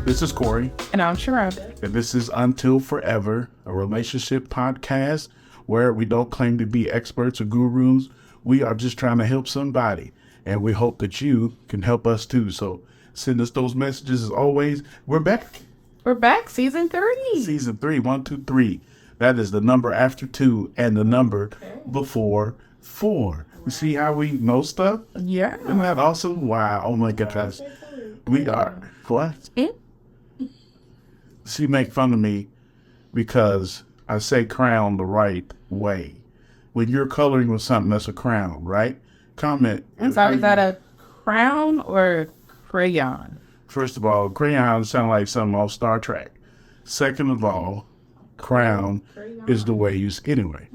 This is Corey. And I'm Sharonda. And this is Until Forever, a relationship podcast where we don't claim to be experts or gurus. We are just trying to help somebody. And we hope that you can help us too. So send us those messages as always. We're back. We're back, season 3. Season 3, 1, 2, 3. That is the number after 2 and the number before 4. You see how we know stuff? Yeah. Isn't that awesome? Wow. Oh my gosh. We are. What? She make fun of me because I say crown the right way. When you're coloring with something, that's a crown, right? Comment. Is that a crown or crayon? First of all, crayon sound like something off Star Trek. Second of all, crown is the way you anyway.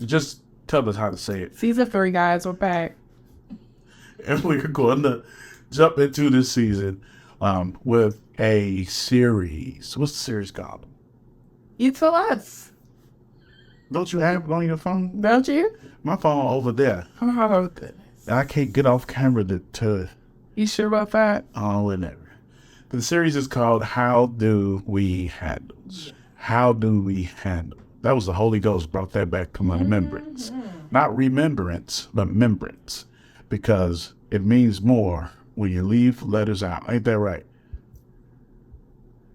Just tell us how to say it. Season 3, guys, we're back. And we're going to jump into this season with a series. What's the series called? You tell us. Don't you have it on your phone? Don't you? My phone over there. Oh, goodness. I can't get off camera to You sure about that? Oh, whatever. The series is called How Do We Handle? How Do We Handle? That was the Holy Ghost brought that back to my remembrance. Not remembrance, but membrance. Because it means more when you leave letters out. Ain't that right?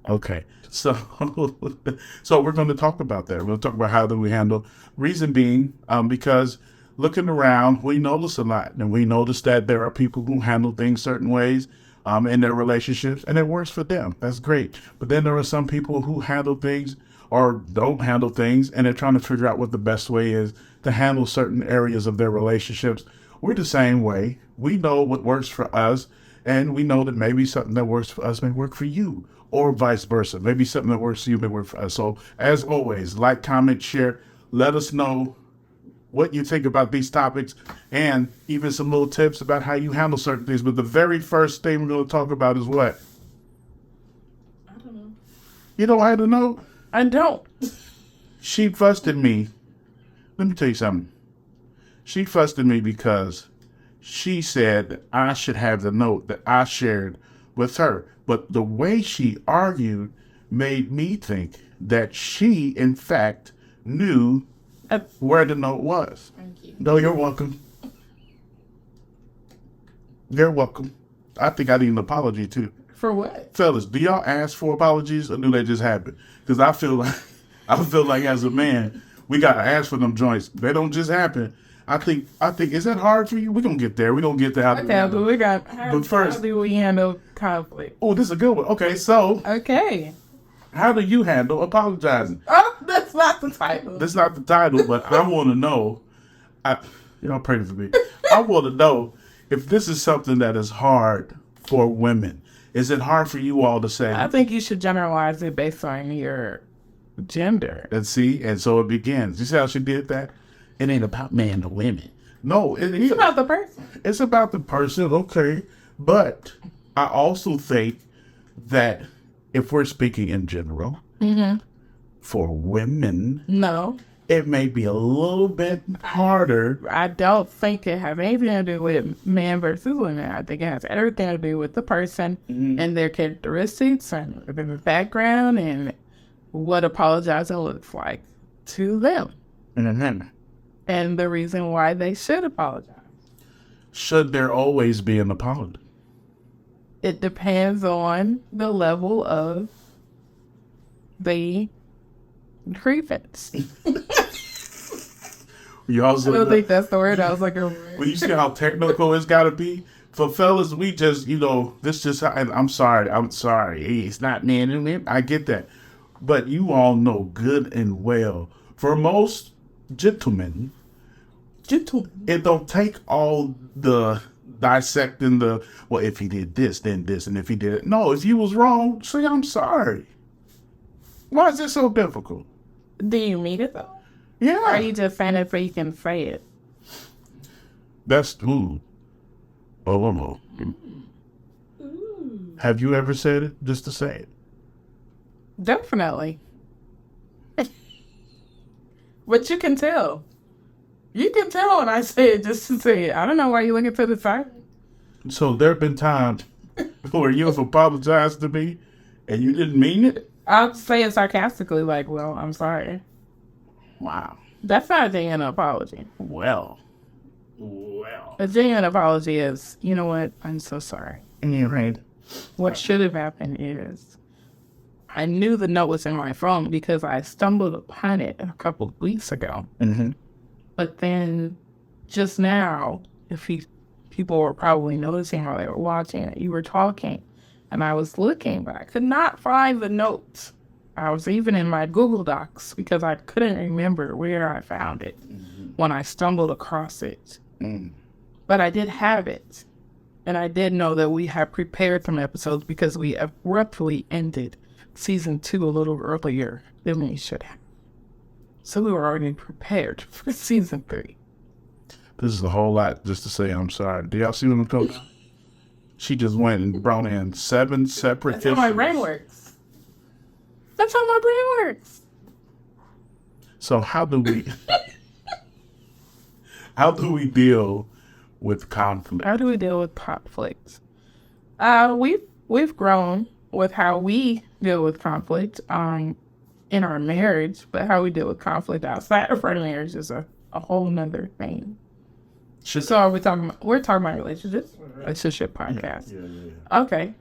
Okay. So we're going to talk about that. We'll talk about how do we handle. Reason being, because looking around, we notice a lot. And we notice that there are people who handle things certain ways in their relationships, and it works for them. That's great. But then there are some people who handle things or don't handle things, and they're trying to figure out what the best way is to handle certain areas of their relationships. We're the same way. We know what works for us, and we know that maybe something that works for us may work for you, or vice versa. Maybe something that works for you may work for us. So, as always, like, comment, share. Let us know what you think about these topics, and even some little tips about how you handle certain things. But the very first thing we're going to talk about is what? I don't know. You know how to know? I don't. She fussed at me. Let me tell you something. She fussed at me because she said that I should have the note that I shared with her. But the way she argued made me think that she, in fact, knew where the note was. Thank you. No, you're welcome. You're welcome. I think I need an apology, too. For what? Fellas, do y'all ask for apologies or do they just happen? Because I feel like as a man, we got to ask for them joints. They don't just happen. I think, is that hard for you? We're going to get there. We're going to get there. Okay, but we got, But first, how do we handle conflict? oh, this is a good one. Okay, so Okay. how do you handle apologizing? Oh, that's not the title. That's not the title, but I want to know. Y'all pray for me. I want to know if this is something that is hard for women. Is it hard for you all to say? I think you should generalize it based on your gender. And see, and so it begins. You see how she did that? It ain't about man or women. No, it is. It's about the person. It's about the person, okay. But I also think that if we're speaking in general, for women, No, it may be a little bit harder. I don't think it has anything to do with man versus women. I think it has everything to do with the person and their characteristics and their background and what apologizing looks like to them. And the reason why they should apologize. Should there always be an apology? It depends on the level of the grievance. You also, I don't think that's the word. I was like, when you see how technical it's got to be, for fellas, we just, this just, I'm sorry. It's not man and women. I get that. But you all know good and well, for most gentlemen, it don't take all the dissecting well, if he did this, then this, and if he did it. No, if you was wrong, say, I'm sorry. Why is this so difficult? do you mean it though? Yeah. Or are you just saying it so you can say it? That's, ooh. Oh, no. Have you ever said it just to say it? Definitely. But you can tell. You can tell when I say it just to say it. I don't know why you're looking to the side. So there have been times where you've apologized to me and you didn't mean it? I'll say it sarcastically, like, well, I'm sorry. Wow. That's not a genuine apology. Well. A genuine apology is, you know what, I'm so sorry. Right. What should have happened is I knew the note was in my phone because I stumbled upon it a couple of weeks ago. Mm-hmm. But then just now, people were probably noticing while they were watching it, you were talking, and I was looking, but I could not find the note. I was even in my Google Docs because I couldn't remember where I found it when I stumbled across it. But I did have it. And I did know that we had prepared some episodes because we abruptly ended season 2 a little earlier than we should have. So we were already prepared for season 3. This is a whole lot just to say I'm sorry. Do y'all see what I'm talking about? She just went and brought in 7 separate That's how my brain works. That's how my brain works. So how do we deal with conflict? How do we deal with conflict? We've grown with how we deal with conflict in our marriage, but how we deal with conflict outside of our marriage is a whole nother thing. So are we're talking about relationships? Relationship podcast. Yeah. Okay.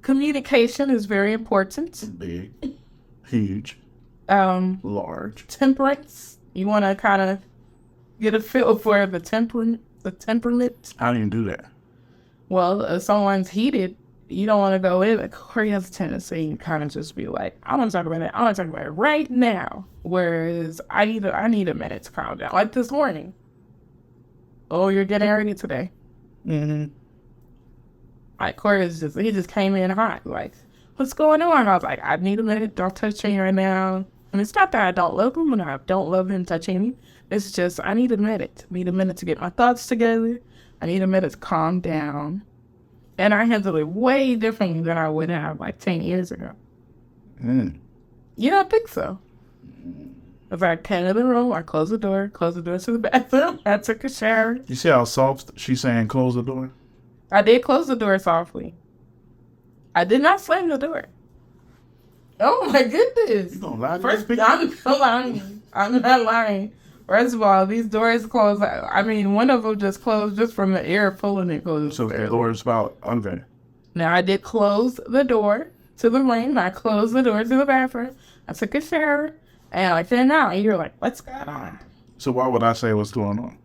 Communication is very important. Big, huge, large. Temperance. You want to kind of get a feel for the temperament. How do you do that? Well, if someone's heated, you don't want to go in. Like, Corey has a tendency to kind of just be like, I want to talk about it. I want to talk about it right now. Whereas I need a minute to calm down. Like this morning. Oh, you're getting ready today. Mm-hmm. Like, Corey he just came in hot. Like, what's going on? I was like, I need a minute. Don't touch me right now. And it's not that I don't love him and I don't love him touching me. It's just I need a minute. I need a minute to get my thoughts together. I need a minute to calm down. And I handle it way differently than I would have like 10 years ago. You don't think so? If I came in the room, I closed the door to the bathroom. I took a shower. You see how soft she's saying close the door? I did close the door softly. I did not slam the door. Oh my goodness. You gonna lie to First, me? I'm not lying. I'm not lying. First of all, these doors close. I mean, one of them just closed just from the air pulling it closed. So the door's about okay. Now, I did close the door to the room. I closed the door to the bathroom. I took a shower. And I came out. And you're like, what's going on? So why would I say what's going on?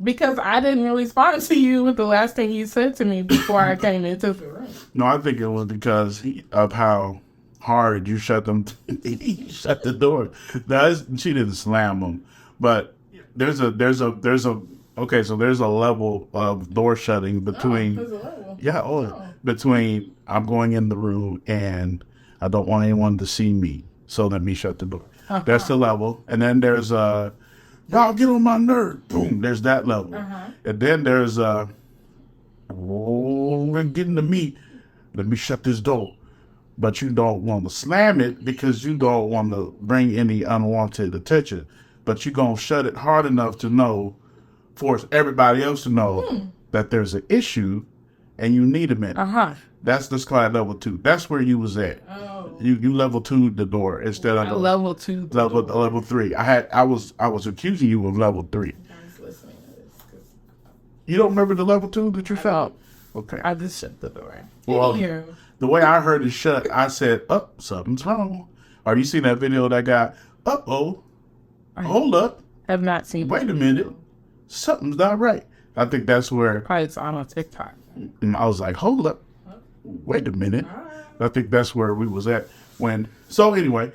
Because I didn't respond to you with the last thing you said to me before I came into the room. No, I think it was because of how hard you shut shut the door. She didn't slam them, but there's a level of door shutting between between I'm going in the room and I don't want anyone to see me, so let me shut the door. That's the level. And then there's y'all get on my nerve. Boom, there's that level. And then there's we're getting to meet. Let me shut this door. But you don't want to slam it because you don't want to bring any unwanted attention. But you're going to shut it hard enough to force everybody else to know that there's an issue and you need a minute. That's this class level 2. That's where you was at. Oh. You level 2 the door instead of level 2. Level 3. I was accusing you of level 3. Listening to this, you don't remember the level 2 that you felt? Okay. I just shut the door. Well, the way I heard it shut, I said, something's wrong. Or you seen that video of that guy? Hold up. Have not seen. Wait a minute. Something's not right. I think that's where. Probably it's on TikTok. And I was like, hold up. Wait a minute. I think that's where we was at when. So anyway,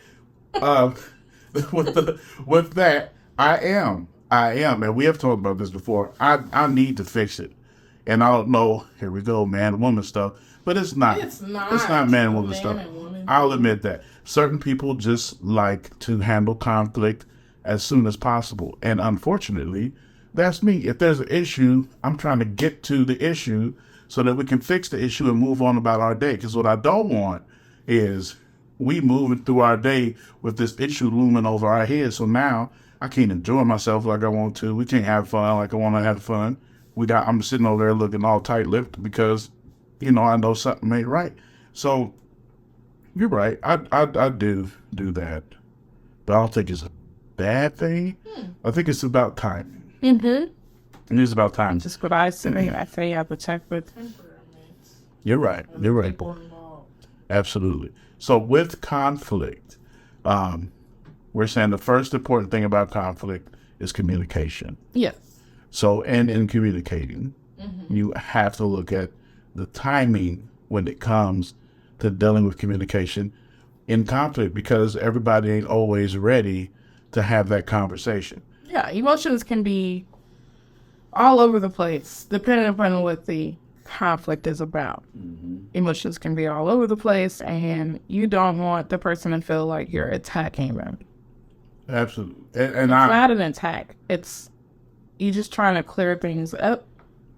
with that, I am, and we have talked about this before. I need to fix it, and I don't know. Here we go, man and woman stuff. But it's not. It's not man and woman stuff. I'll admit that. Certain people just like to handle conflict as soon as possible. And unfortunately, that's me. If there's an issue, I'm trying to get to the issue so that we can fix the issue and move on about our day. Because what I don't want is we moving through our day with this issue looming over our heads. So now I can't enjoy myself like I want to. We can't have fun like I want to have fun. I'm sitting over there looking all tight-lipped because, I know something ain't right. So you're right. I do that, but I don't think it's a bad thing. I think it's about timing. Mm-hmm. It is about time. Just what I say. I say you have to check with temperaments. You're right. You're right. People involved. Absolutely. So with conflict, we're saying the first important thing about conflict is communication. Yes. So, and in communicating, you have to look at the timing when it comes to dealing with communication in conflict, because everybody ain't always ready to have that conversation. Yeah, emotions can be all over the place, depending upon what the conflict is about. Emotions can be all over the place, and you don't want the person to feel like you're attacking them. Absolutely. And It's not an attack. It's you just trying to clear things up,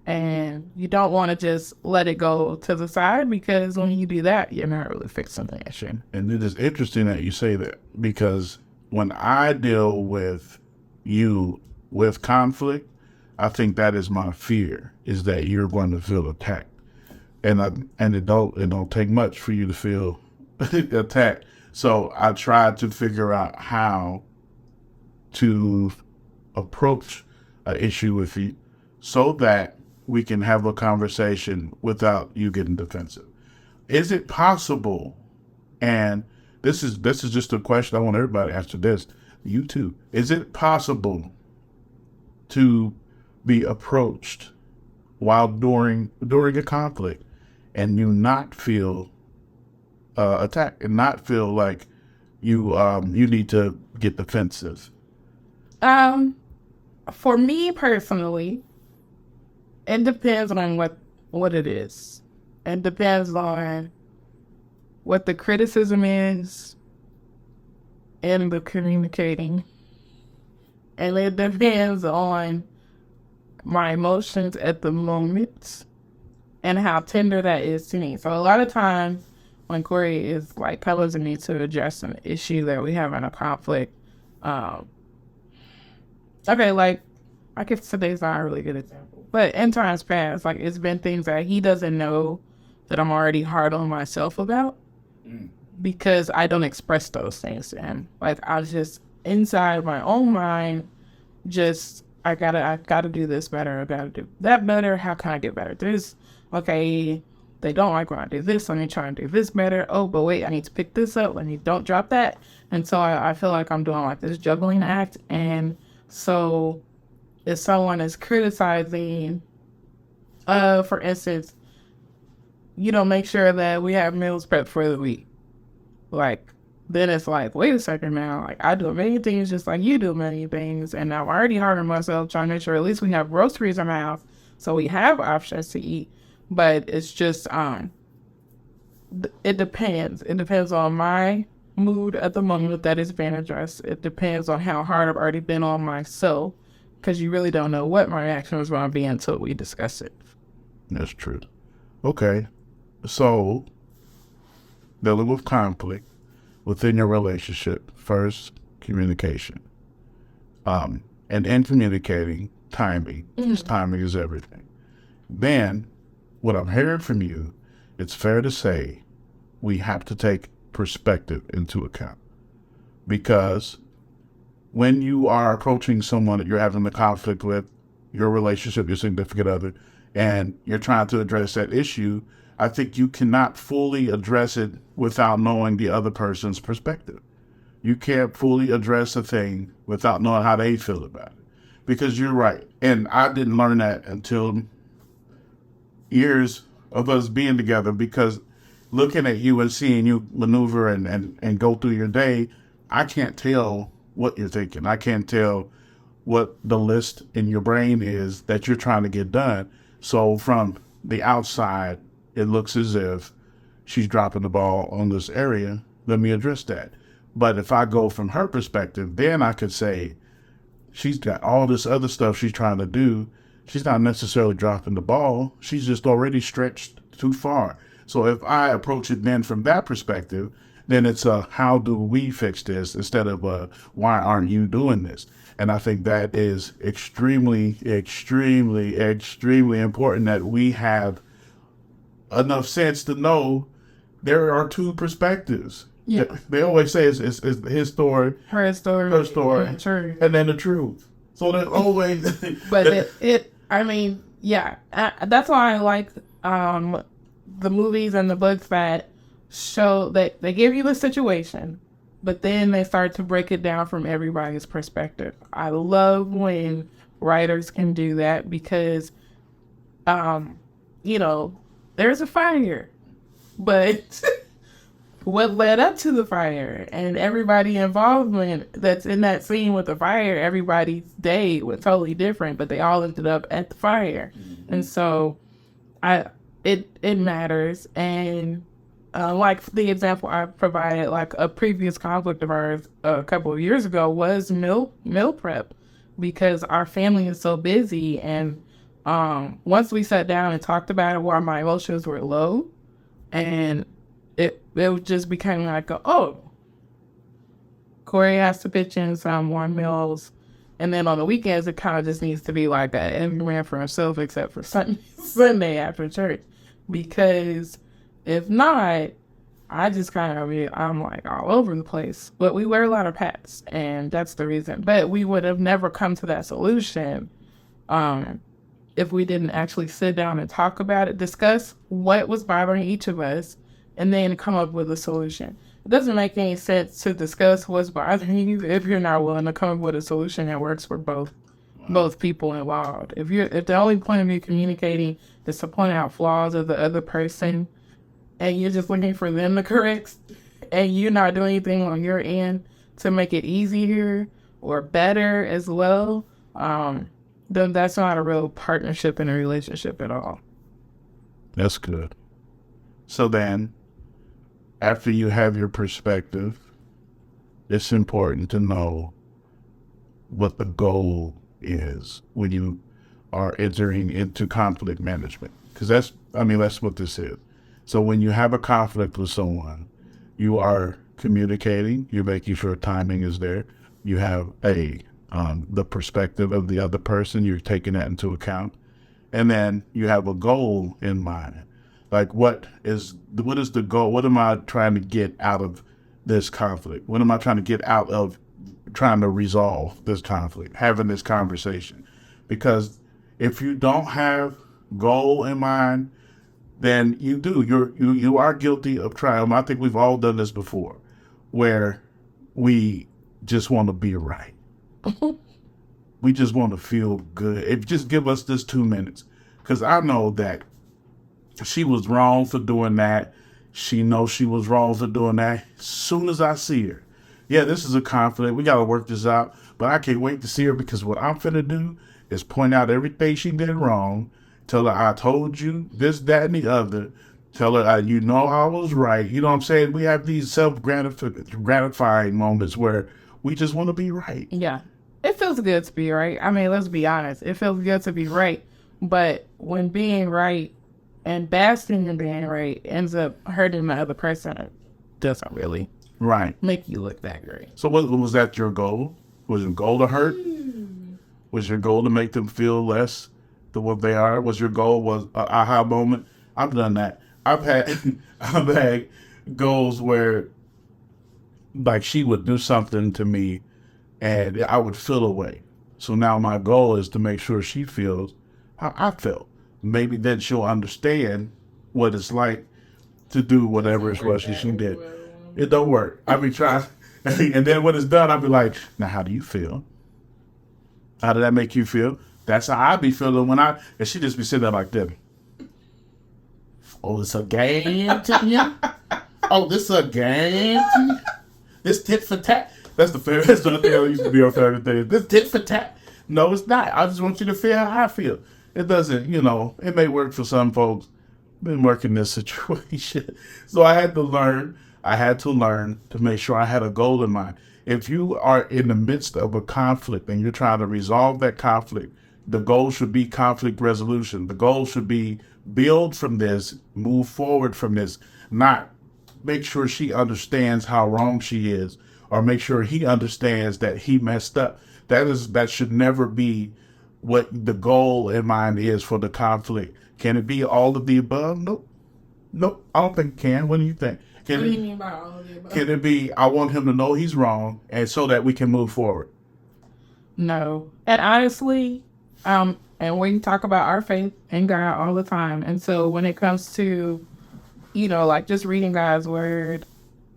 and you don't want to just let it go to the side, because when you do that, you're not really fixing the issue. And it is interesting that you say that, because when I deal with you with conflict, I think that is my fear, is that you're going to feel attacked. And it don't take much for you to feel attacked. So I try to figure out how to approach an issue with you so that we can have a conversation without you getting defensive. Is it possible? And this is just a question I want everybody to answer this. You too. Is it possible to be approached while during a conflict and you not feel attacked and not feel like you need to get defensive? For me personally, it depends on what it is. It depends on what the criticism is and the communicating. And it depends on my emotions at the moment and how tender that is to me. So a lot of times when Corey is like telling me to address an issue that we have in a conflict, okay, like I guess today's not a really good example, but in times past, like it's been things that he doesn't know that I'm already hard on myself about because I don't express those things to him. Like I just inside my own mind, just I gotta do this better. I gotta do that better. How can I get better? Okay, they don't like when I do this. Let me try and do this better. Oh, but wait, I need to pick this up. Let me don't drop that. And so I feel like I'm doing like this juggling act. And so if someone is criticizing, for instance, make sure that we have meals prepped for the week. Like, then it's like, wait a second now. Like, I do many things just like you do many things. And I'm already hard on myself trying to make sure at least we have groceries in the house so we have options to eat. But it's just, it depends. It depends on my mood at the moment that is being addressed. It depends on how hard I've already been on myself, because you really don't know what my reaction is going to be until we discuss it. That's true. Okay. So, dealing with conflict within your relationship, first, communication. And in communicating, timing. Because timing is everything. Then, what I'm hearing from you, it's fair to say we have to take perspective into account. Because when you are approaching someone that you're having a conflict with, your relationship, your significant other, and you're trying to address that issue, I think you cannot fully address it without knowing the other person's perspective. You can't fully address a thing without knowing how they feel about it. Because you're right. And I didn't learn that until years of us being together, because looking at you and seeing you maneuver and go through your day, I can't tell what you're thinking. I can't tell what the list in your brain is that you're trying to get done. So from the outside, it looks as if she's dropping the ball on this area. Let me address that. But if I go from her perspective, then I could say she's got all this other stuff she's trying to do. She's not necessarily dropping the ball. She's just already stretched too far. So if I approach it then from that perspective, then it's how do we fix this instead of why aren't you doing this? And I think that is extremely, extremely, extremely important that we have enough sense to know there are two perspectives. Yeah. They always say it's his story, Her story. her story, True. and then the truth. So there's always. But I mean, yeah, that's why I like the movies and the books that show that they give you the situation, but then they start to break it down from everybody's perspective. I love when writers can do that because, you know, there's a fire, but what led up to the fire and everybody involvement that's in that scene with the fire, everybody's day was totally different, but they all ended up at the fire. Mm-hmm. And so it matters. And like the example I provided, like a previous conflict of ours a couple of years ago was meal prep, because our family is so busy. And once we sat down and talked about it while my emotions were low, and it just became like, Corey has to pitch in some more meals. And then on the weekends, it kind of just needs to be like that. Every man for himself, except for Sunday after church. Because if not, I just kind of, I'm like all over the place. But we wear a lot of hats, and that's the reason. But we would have never come to that solution if we didn't actually sit down and talk about it, discuss what was bothering each of us, and then come up with a solution. It doesn't make any sense to discuss what's bothering you if you're not willing to come up with a solution that works for both people involved. If the only point of you communicating is to point out flaws of the other person, and you're just looking for them to correct, and you're not doing anything on your end to make it easier or better as well, then that's not a real partnership in a relationship at all. That's good. So then, after you have your perspective, it's important to know what the goal is when you are entering into conflict management. Because that's what this is. So when you have a conflict with someone, you are communicating, you're making sure timing is there. You have the perspective of the other person, you're taking that into account. And then you have a goal in mind. Like, what is the goal? What am I trying to get out of this conflict? What am I trying to get out of trying to resolve this conflict, having this conversation? Because if you don't have goal in mind, then you are guilty of trying. I think we've all done this before, where we just want to be right. We just want to feel good. Just give us this 2 minutes, because I know that she was wrong for doing that. She knows she was wrong for doing that. As soon as I see her, this is a conflict. We got to work this out. But I can't wait to see her, because what I'm finna do is point out everything she did wrong. Tell her I told you this, that, and the other. Tell her I was right. You know what I'm saying? We have these self-gratifying moments where we just want to be right. Yeah. It feels good to be right. I mean, let's be honest. It feels good to be right. But when being right and basking in being right ends up hurting the other person, it doesn't really make you look that great. So was that your goal? Was your goal to hurt? Was your goal to make them feel less than what they are? Was your goal an aha moment? I've done that. I've had goals where, like, she would do something to me and I would feel away. So now my goal is to make sure she feels how I felt. Maybe then she'll understand what it's like to do whatever it was she did. It don't work. I be trying, and then when it's done, I'll be like, now how do you feel? How did that make you feel? That's how I be feeling and she just be sitting there like this. Oh, it's a game to you? Oh, this a game to you? This tit for tat? That's the thing that used to be our favorite thing. This tit for tat? No, it's not. I just want you to feel how I feel. It doesn't, it may work for some folks. Been working this situation. So I had to learn to make sure I had a goal in mind. If you are in the midst of a conflict and you're trying to resolve that conflict, the goal should be conflict resolution. The goal should be build from this, move forward from this, not make sure she understands how wrong she is, or make sure he understands that he messed up. That should never be what the goal in mind is for the conflict. Can it be all of the above? Nope. Nope. I don't think it can. What do you think? What do you mean by all of the above? Can it be, I want him to know he's wrong, and so that we can move forward? No. And honestly, and we talk about our faith in God all the time. And so when it comes to, like just reading God's word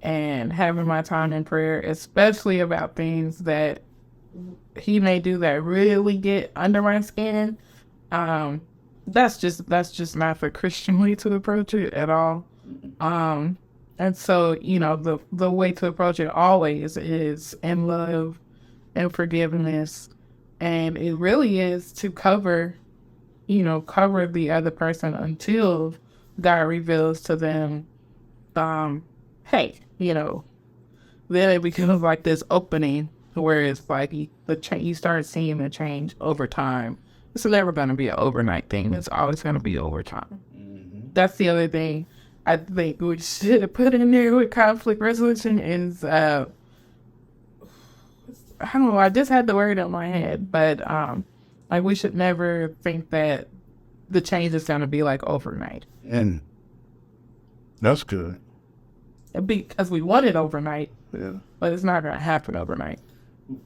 and having my time in prayer, especially about things that he may do that really get under my skin, that's just not the Christian way to approach it at all. And so, the way to approach it always is in love and forgiveness. And it really is to cover the other person until God reveals to them, hey, then it becomes like this opening where it's like you start seeing the change over time. It's never going to be an overnight thing. It's always going to be over time. Mm-hmm. That's the other thing I think we should have put in there with conflict resolution is, I don't know, I just had the word in my head, but like we should never think that the change is going to be like overnight. And that's good. Because we want it overnight, yeah, but it's not going to happen overnight.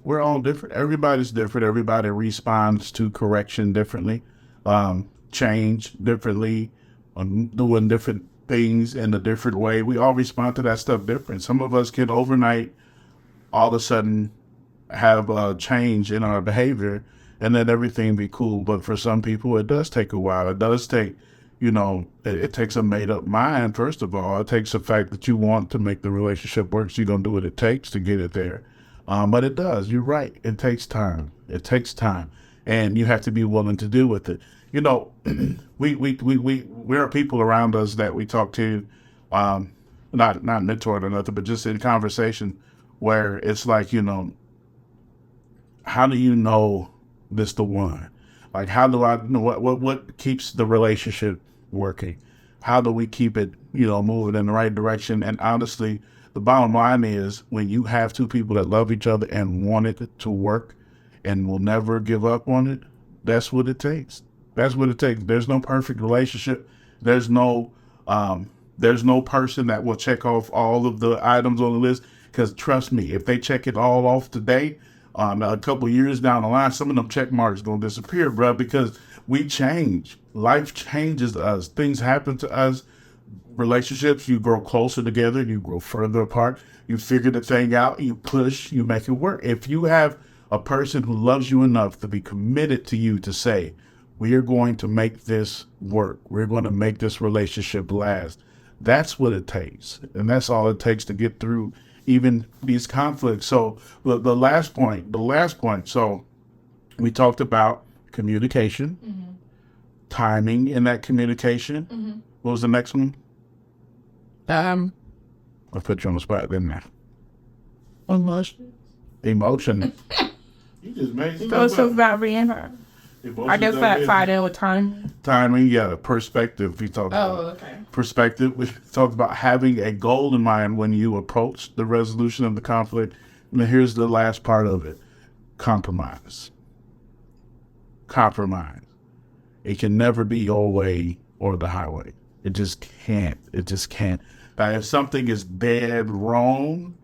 We're all different. Everybody's different. Everybody responds to correction differently, change differently, doing different things in a different way. We all respond to that stuff different. Some of us can overnight all of a sudden have a change in our behavior and then everything be cool. But for some people, it does take a while. It does take, it takes a made up mind, first of all. It takes the fact that you want to make the relationship work, so you're going to do what it takes to get it there. But it does. You're right. It takes time. It takes time. And you have to be willing to deal with it. We are people around us that we talk to, not mentored or nothing, but just in conversation where it's like, how do you know this the one? Like, how do I know what keeps the relationship working? How do we keep it, moving in the right direction? And honestly, the bottom line is when you have two people that love each other and want it to work and will never give up on it, that's what it takes. That's what it takes. There's no perfect relationship. There's no person that will check off all of the items on the list. Because trust me, if they check it all off today, a couple of years down the line, some of them check marks going to disappear, bro, because we change. Life changes us. Things happen to us. Relationships, you grow closer together, you grow further apart, you figure the thing out, you push, you make it work. If you have a person who loves you enough to be committed to you to say, we are going to make this work, we're going to make this relationship last, that's what it takes. And that's all it takes to get through even these conflicts. So the last point, so we talked about communication, mm-hmm. timing in that communication. Mm-hmm. What was the next one? I'll put you on the spot, didn't I? Emotion. You just made so it's about being her. I guess that tied in with time. Timing, yeah. Perspective, we talked about. Oh, okay. Perspective, we talked about having a goal in mind when you approach the resolution of the conflict. And here's the last part of it. Compromise. It can never be your way or the highway. It just can't. Now, if something is dead wrong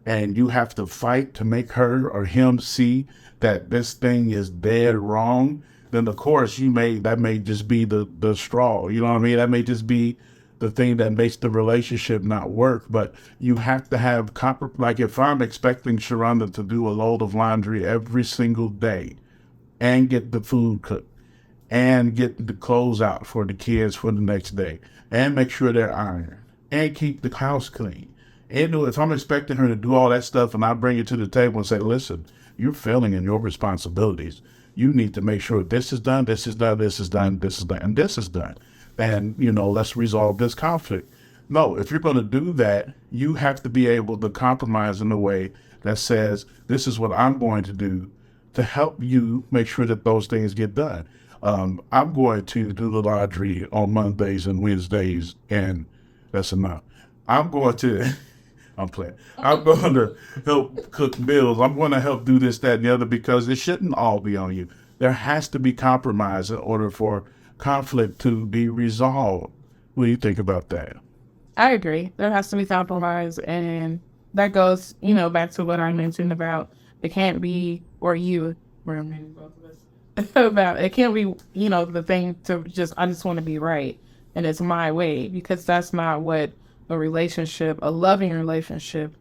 and you have to fight to make her or him see that this thing is dead wrong, then of course that may just be the straw. You know what I mean? That may just be the thing that makes the relationship not work. But you have to have like if I'm expecting Sharonda to do a load of laundry every single day and get the food cooked and get the clothes out for the kids for the next day and make sure they're ironed and keep the house clean. And if I'm expecting her to do all that stuff and I bring it to the table and say, listen, you're failing in your responsibilities. You need to make sure this is done, this is done, this is done, this is done, and this is done. And, let's resolve this conflict. No, if you're going to do that, you have to be able to compromise in a way that says, this is what I'm going to do to help you make sure that those things get done. I'm going to do the laundry on Mondays and Wednesdays, and that's enough. I'm going to, I'm playing. I'm going to help cook meals. I'm going to help do this, that, and the other because it shouldn't all be on you. There has to be compromise in order for conflict to be resolved. What do you think about that? I agree. There has to be compromise, and that goes, back to what I mentioned about it can't be, or you, where I'm meaning both of us, about it can't be, the thing to just, I just want to be right, and it's my way, because that's not what a loving relationship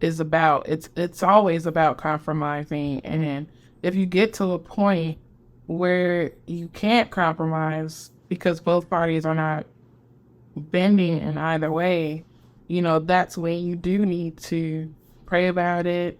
is about. It's always about compromising, and if you get to a point where you can't compromise because both parties are not bending in either way, that's when you do need to pray about it,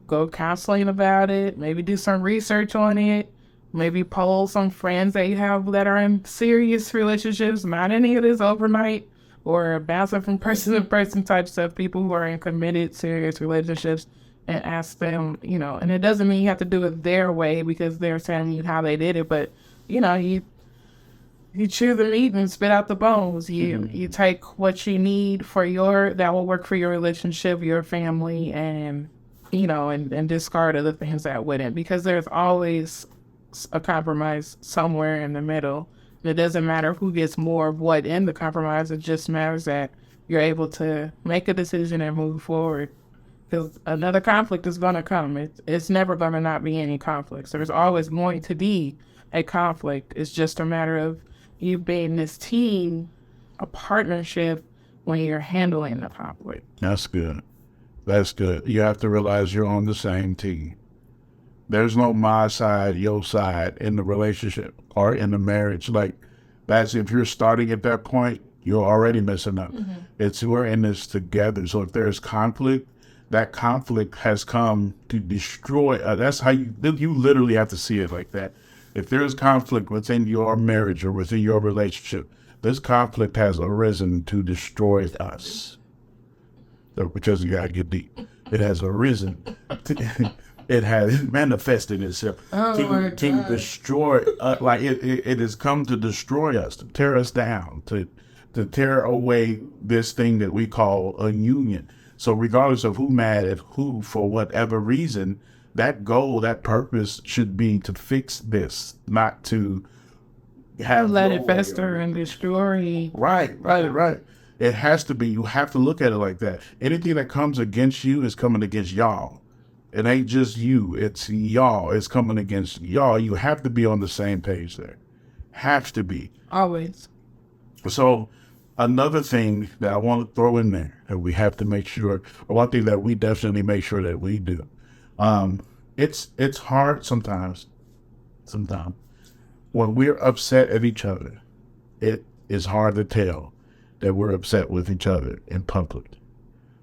go counseling about it, maybe do some research on it, maybe poll some friends that you have that are in serious relationships, not any of this overnight or bouncing from person to person type stuff, people who are in committed, serious relationships, and ask them, and it doesn't mean you have to do it their way because they're telling you how they did it, but, you chew the meat and spit out the bones. You take what you need that will work for your relationship, your family, and, and discard other things that wouldn't, because there's always a compromise somewhere in the middle. It doesn't matter who gets more of what in the compromise. It just matters that you're able to make a decision and move forward. Because another conflict is going to come. It's never going to not be any conflicts. There's always going to be a conflict. It's just a matter of you being this team, a partnership, when you're handling the conflict. That's good. That's good. You have to realize you're on the same team. There's no my side, your side in the relationship or in the marriage. Like, that's if you're starting at that point, you're already messing up. We're in this together. So if there's conflict, that conflict has come to destroy. That's how you literally have to see it like that. If there's conflict within your marriage or within your relationship, this conflict has arisen to destroy us. So, because you gotta get deep. It has arisen. It has manifested itself to destroy. It has come to destroy us, to tear us down, to tear away this thing that we call a union. So regardless of who mad at who for whatever reason, that goal, that purpose should be to fix this, not to let it fester and destroy. Right. It has to be. You have to look at it like that. Anything that comes against you is coming against y'all. It ain't just you. It's y'all. It's coming against y'all. You have to be on the same page there. Have to be. Always. So another thing that I want to throw in there that we have to make sure, or one thing that we definitely make sure that we do, it's hard sometimes when we're upset at each other, it is hard to tell that we're upset with each other in public.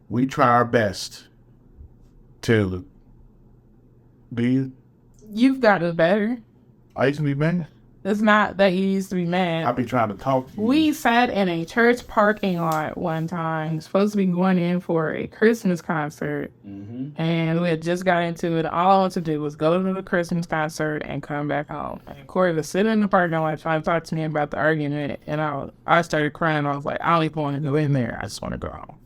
We try our best to be. You've gotten better. I used to be mad. It's not that you used to be mad. I be trying to talk to you. We sat in a church parking lot one time, supposed to be going in for a Christmas concert, and we had just got into it. All I wanted to do was go to the Christmas concert and come back home. And Corey was sitting in the parking lot trying to talk to me about the argument, and I started crying. I was like, I don't even want to go in there. I just want to go home.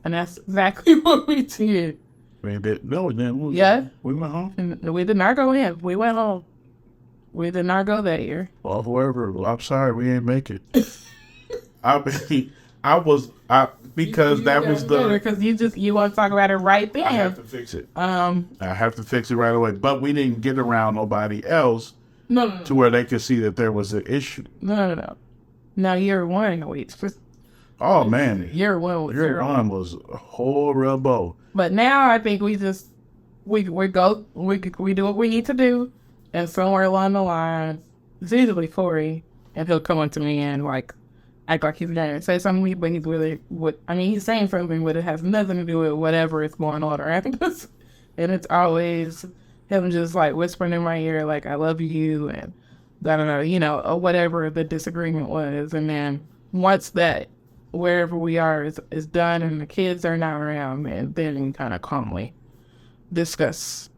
And that's exactly what we did. We did. No, then yeah, we went home. And we did not go in. We went home. We did not go that year. Well, whoever, I'm sorry, we ain't make it. Because you want to talk about it right there. I have to fix it. I have to fix it right away. But we didn't get around nobody else to where they could see that there was an issue. No. Now year one, oh man, year one was horrible. But now I think we do what we need to do. And somewhere along the line, it's usually Corey, and he'll come up to me and act like he's gonna say something, but he's saying something, but it has nothing to do with whatever is going on around us. And it's always him just whispering in my ear, I love you, and I don't know, or whatever the disagreement was. And then once that, wherever we are is done and the kids are not around, and then we kind of calmly discuss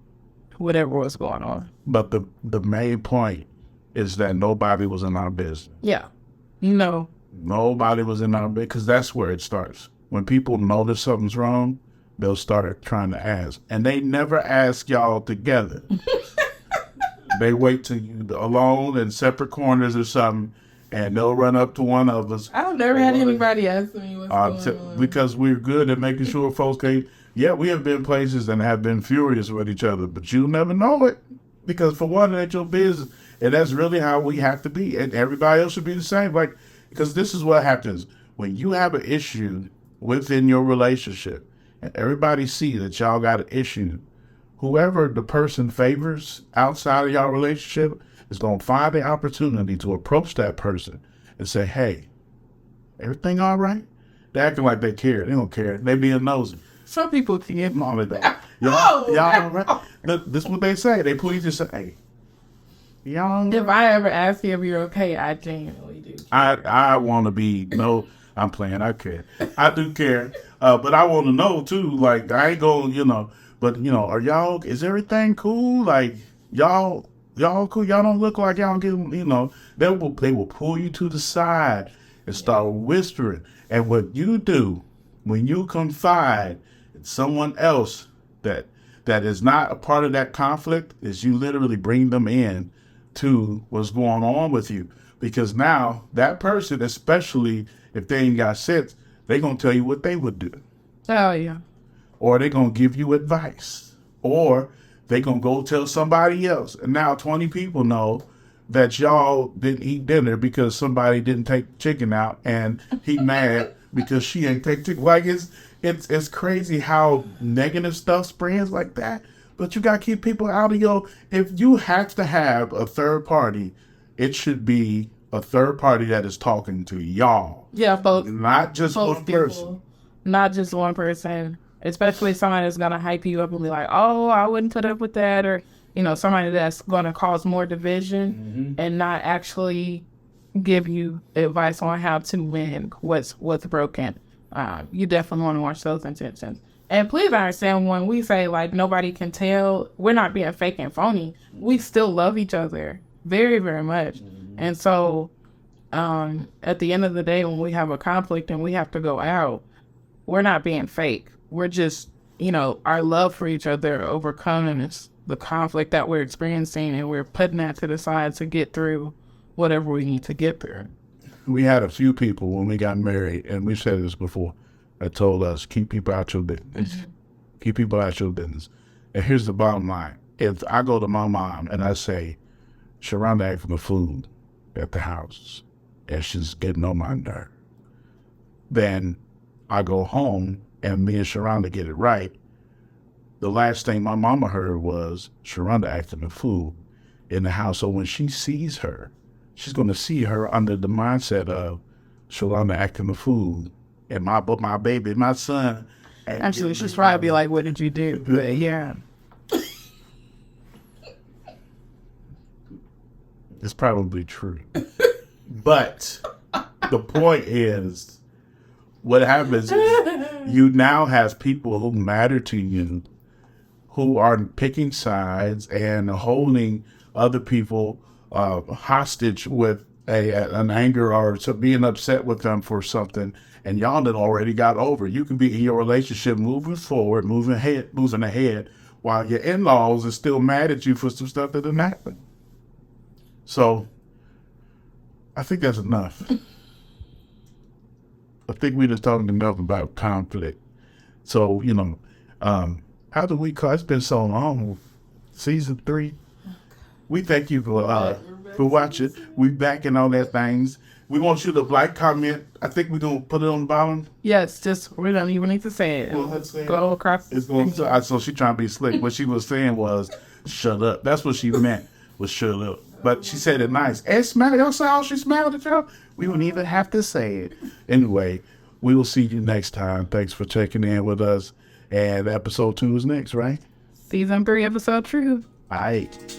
whatever was going on. But the main point is that nobody was in our business. Yeah. Nobody was in our bed, because that's where it starts. When people notice something's wrong, they'll start trying to ask. And they never ask y'all together. They wait till you alone in separate corners or something, and they'll run up to one of us. I've never had anybody ask me what's going on. Because we're good at making sure folks can. Yeah, we have been places and have been furious with each other, but you'll never know it. Because for one, that's your business. And that's really how we have to be. And everybody else should be the same. Like, because this is what happens. When you have an issue within your relationship, and everybody see that y'all got an issue, whoever the person favors outside of y'all relationship is going to find the opportunity to approach that person and say, hey, everything all right? They're acting like they care. They don't care. They being nosy. Some people can't. Mom and dad. Y'all all right? This is what they say. They please just say, hey, y'all. If I ever ask you if you're okay, I genuinely do. I want to be, no, I'm playing. I care. I do care. But I want to know, too. Like, I ain't going, but, are y'all, is everything cool? Like, y'all cool? Y'all don't look like y'all get, they will pull you to the side and start whispering. And what you do when you confide in someone else that is not a part of that conflict is you literally bring them in to what's going on with you. Because now that person, especially if they ain't got sense, they going to tell you what they would do. Oh, yeah. Or they going to give you advice. Or they going to go tell somebody else. And now 20 people know that y'all didn't eat dinner because somebody didn't take chicken out and he mad because she ain't take chicken. Like, it's crazy how negative stuff spreads like that. But you got to keep people out of if you have to have a third party, it should be a third party that is talking to y'all. Yeah, folks. Not just one person. Not just one person. Especially somebody that's going to hype you up and be like, oh, I wouldn't put up with that. Or, somebody that's going to cause more division and not actually give you advice on how to win what's broken. You definitely want to watch those intentions. And please understand, when we say, like, nobody can tell, we're not being fake and phony. We still love each other very, very much. And so at the end of the day, when we have a conflict and we have to go out, we're not being fake. We're just, our love for each other overcoming the conflict that we're experiencing, and we're putting that to the side to get through whatever we need to get through. We had a few people when we got married, and we said this before, that told us, keep people out your business. Keep people out your business. And here's the bottom line. If I go to my mom and I say, Sharonda ate for the food at the house, and she's getting on my nerve, then I go home and me and Sharonda get it right. The last thing my mama heard was Sharonda acting the fool in the house. So when she sees her, she's going to see her under the mindset of Sharonda acting the fool. And my baby, my son. Actually, she's probably be like, what did you do? But yeah. It's probably true. But the point is, what happens is you now have people who matter to you who are picking sides and holding other people hostage with an anger or being upset with them for something, and y'all that already got over. You can be in your relationship moving forward, moving ahead, while your in-laws are still mad at you for some stuff that didn't happen. So, I think that's enough. I think we just talked enough about conflict. So, how do we call? It's been so long. Season 3. We thank you for watching. We back in all that things. We want you to like, comment. I think we're gonna put it on the bottom. Yes, we don't even need to say it. Well, let's say go across. It's going. So she trying to be slick. What she was saying was, "Shut up." That's what she meant. Was shut up. But she said it nice. And smell it. Y'all saw how she smelled it, y'all. We wouldn't even have to say it. Anyway, we will see you next time. Thanks for checking in with us. And episode 2 is next, right? Season 3, episode 2. All right.